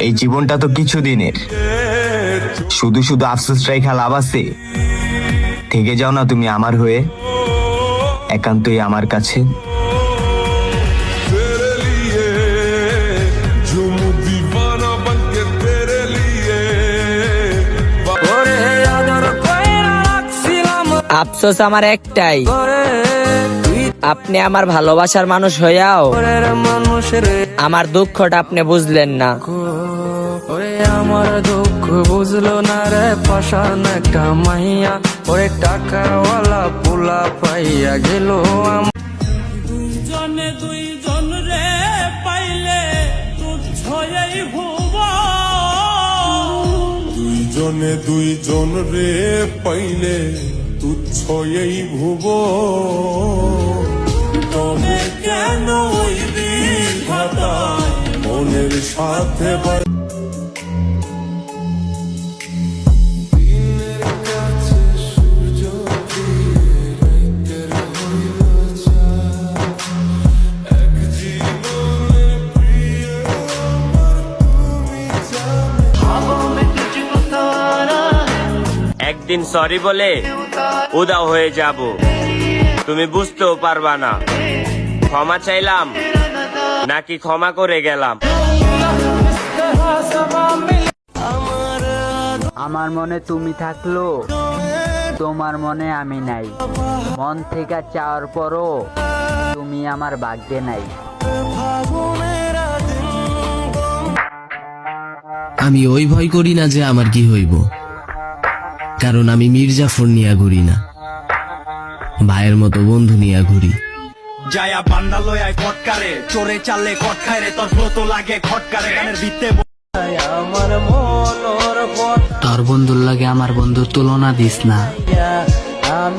এই জীবনটা তো কিছুদিনের, শুধু শুধু আফসোসটাই লাভ আছে। থেকে যাও না তুমি আমার হয়ে, একান্তই আমার কাছে। আফসোস আমার একটাই, আপনি আমার ভালোবাসার মানুষ হইয়াও আমার দুঃখটা আপনি বুঝলেন না। আমার দুঃখ বুঝলো না রে পাশান একটা মাইয়া, ওরে টাকাওয়ালা পোলা পাইয়া গেল। দুইজনে দুইজন রে পাইলে তুচ্ছ এই ভুবন, দুইজনে দুইজন রে পাইলে তুচ্ছ এই ভুবন। তবে কেন ওই বিধাতায় মনের সাথে একদিন সরি বলে উদাও হয়ে যাব, তুমি বুঝতেও পারবা না ক্ষমা চাইলাম নাকি ক্ষমা করে গেলাম। আমার মনে তুমি থাকলো, তোমার মনে আমি নাই। মন থেকে চাওয়ার পরও তুমি আমার ভাগ্যে নাই। আমি ওই ভয় করি না যে আমার কি হইব, কারণ আমি মির্জাফর নিয়া ঘুরি না, ভাইয়ের মতো বন্ধু নিয়া ঘুরি। যায়া বান্দা লয়ায় ফটকারে, চোরে চালে কট খায় রে, তোর ফ্লো তো লাগে খটকারে। গানের ভিত্তে আমার মনর তোর বন্ধুর লাগে আমার বন্ধুর তুলনা দিস না।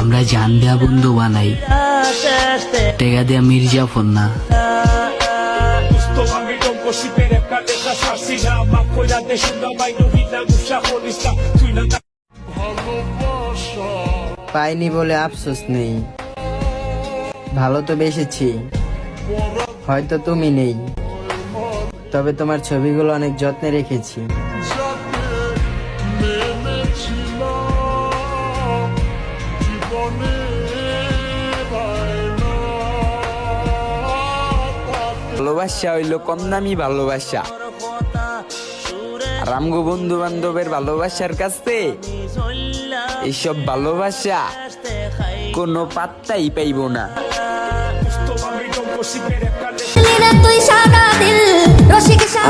আমরা জান দেয়া বন্ধু বানাই, টেকা দেয়া মির্জাফর না। পাইনি বলে আফসোস নেই, ভালো তো বেসেছি, হয়তো তুমি নেই, তবে তোমার ছবিগুলো অনেক যত্নে রেখেছি। ভালোবাসা হইলো কম দামি ভালোবাসা, আর আমগো বন্ধু বান্ধবের ভালোবাসার কাছে এইসব ভালোবাসা কোনো পাত্তাই পাইব না।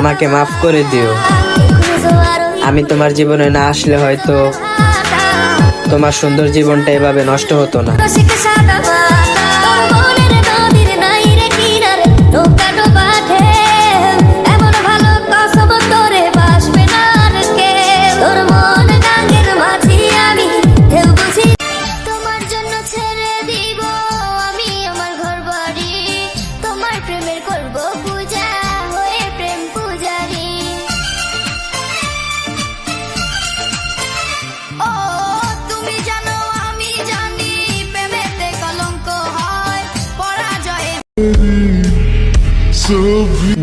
আমাকে মাফ করে দিও, আমি তোমার জীবনে না আসলে হয়তো তোমার সুন্দর জীবনটা এভাবে নষ্ট হতো না।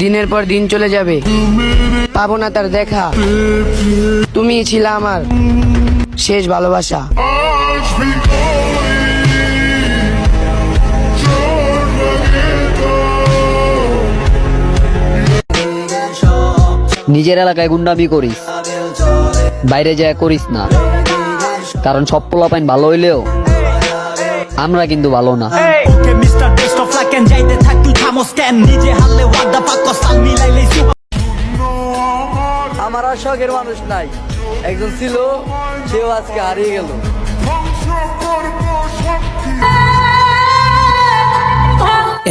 দিনের পর দিন চলে যাবে, পাবো না তার দেখা। তুমি ছিলে আমার শেষ ভালোবাসা। নিজের এলাকায় গুন্ডামি করিস, বাইরে যায় করিস না, কারণ সব পোলাপাইন ভালো হইলেও আমরা কিন্তু ভালো না। আমার আর শখের মানুষ নাই, একজন ছিল, সেও আজকে হারিয়ে গেল।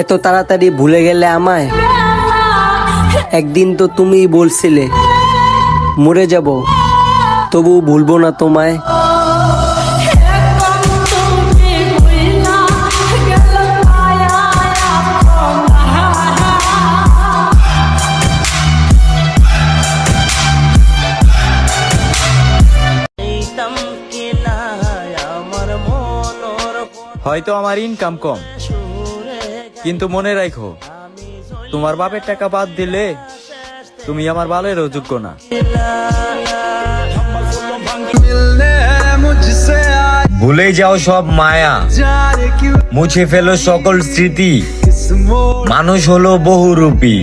এত তাড়াতাড়ি ভুলে গেলে আমায়? একদিন তো তুমি বলছিলে মরে যাব, তবু ভুলবো না তোমায়। হয়তো আমার ইনকাম কম, কিন্তু মনে রাখো তোমার বাপের টাকা বাদ দিলে তুমি আমার বালের যোগ্য না। ভুলে যাও সব মায়া, মুছে ফেলো সকল স্মৃতি। মানুষ হলো বহুরূপী,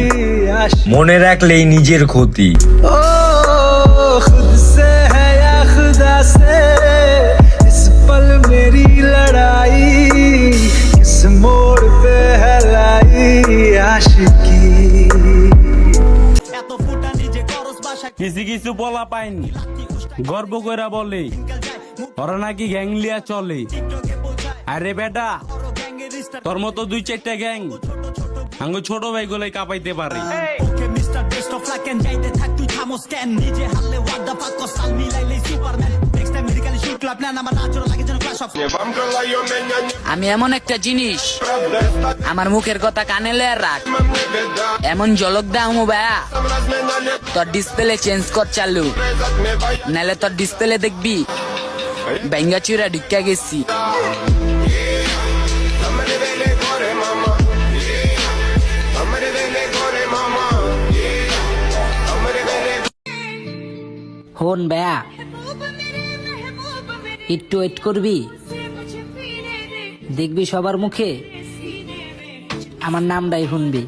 মনে রাখলেই নিজের ক্ষতি। কিছু কিছু বলা পাইনি, গর্ব কইরা বলে ওরা নাকি গ্যাং লিয়া চলে। আরে বেটা, তোর মতো 2-4টা গ্যাং আঙ্গু ছোট ভাই গুলাই কাঁপাইতে পারে। আমি এমন একটা জিনিস, আমার মুখের কথা কানে লে রাখ। এমন ঝলক দাও ভাইয়া, তোর ডিসপ্লে চেঞ্জ কর চালু, নাহলে তোর ডিসপ্লে দেখবি ব্যাঙ্গা চুরা ঢুকা গেছি। হন ভাইয়া, একটু ওয়েট করবি, দেখবি সবার মুখে আমার নামটাই শুনবি।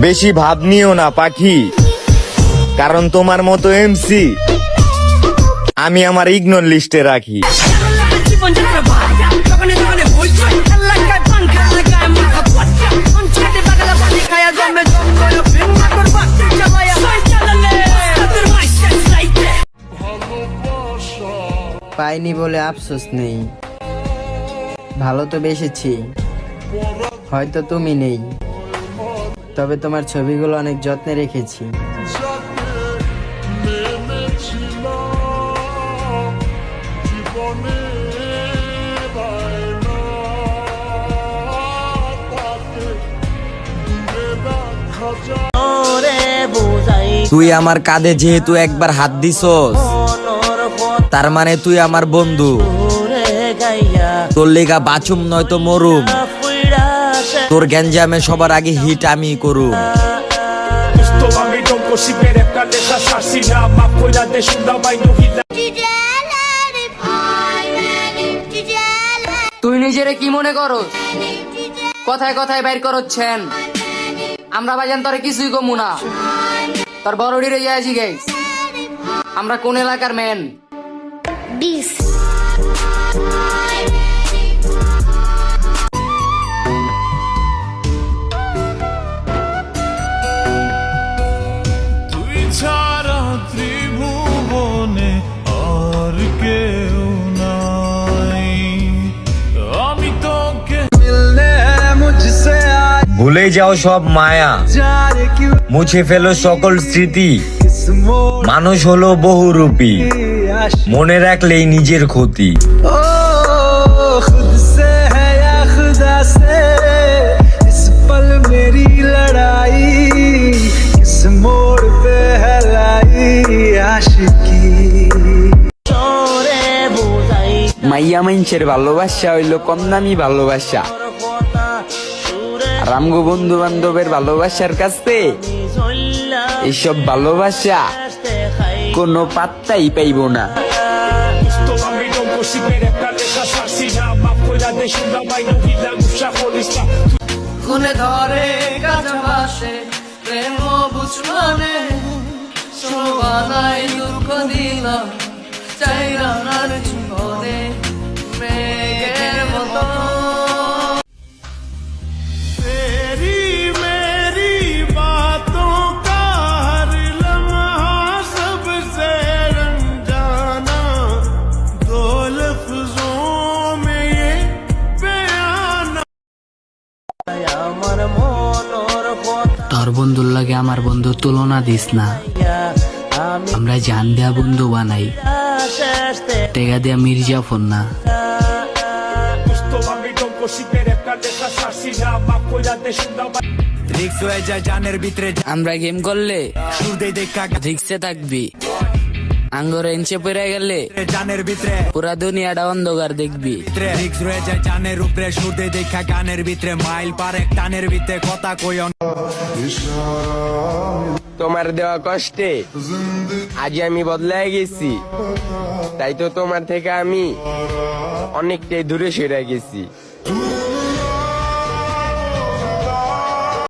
বেশি ভাব নিও না পাখি, কারণ তোমার মতো এমসি আমি আমার ইগনোর লিস্টে রাখি। পাইনি বলে আফসোস নেই, ভালো তো বেসেছি, হয়তো তুমি নেই, তবে তোমার ছবিগুলো অনেক যত্নে রেখেছি। তুই আমার কাঁধে যেহেতু একবার হাত দিছস, তার মানে তুই আমার বন্ধু। তোর লেগা বাচুম নয়তো মরুম, তোর গ্যাঞ্জামে সবার আগে হিট আমি করুম। তুই নিজেরে কি মনে করস? কথায় কথায় বাইর করছেন, আমরা ভাইজান তোরে কিছুই কমু না। তোর বড়ডিরে যাইছি গাইস, আমরা কোন এলাকার ম্যান? তুই ছাড়া ত্রিভুবনে আর কেউ নাই, আমি তোকে ভুলে যাও সব মায়া, মুছে ফেলো সকল স্মৃতি। মানুষ হলো বহুরূপী, মনে রাখলেই নিজের ক্ষতি। মাইয়া মাইনছের ভালোবাসা হইলো কম দামি ভালোবাসা, রামগো বন্ধু বান্ধবের ভালোবাসার কাছে এইসব ভালোবাসা কোনো পাত্তাই পাইব না। কোনে ধরে কাছে বাসে প্রেম বুঝমানে, শোভানাই দুঃখ দিলাম চাইরানার জীবনে মেঘের মতো। তোর বন্ধুর লাগে আমার বন্ধুর তুলনা দিস না। আমরা জান দেয়া বন্ধু বানাই, টেকা দেয়া মির্জাফর না। আমরা গেম করলে রিক্সে থাকবি, আঙ্গর এনচে পড়ে গেলে পুরা দুনিয়াটা অন্ধকার দেখবি। তোমার দেওয়া কষ্টে আজ আমি বদলায় গেছি, তাই তো তোমার থেকে আমি অনেকটাই দূরে সরে গেছি।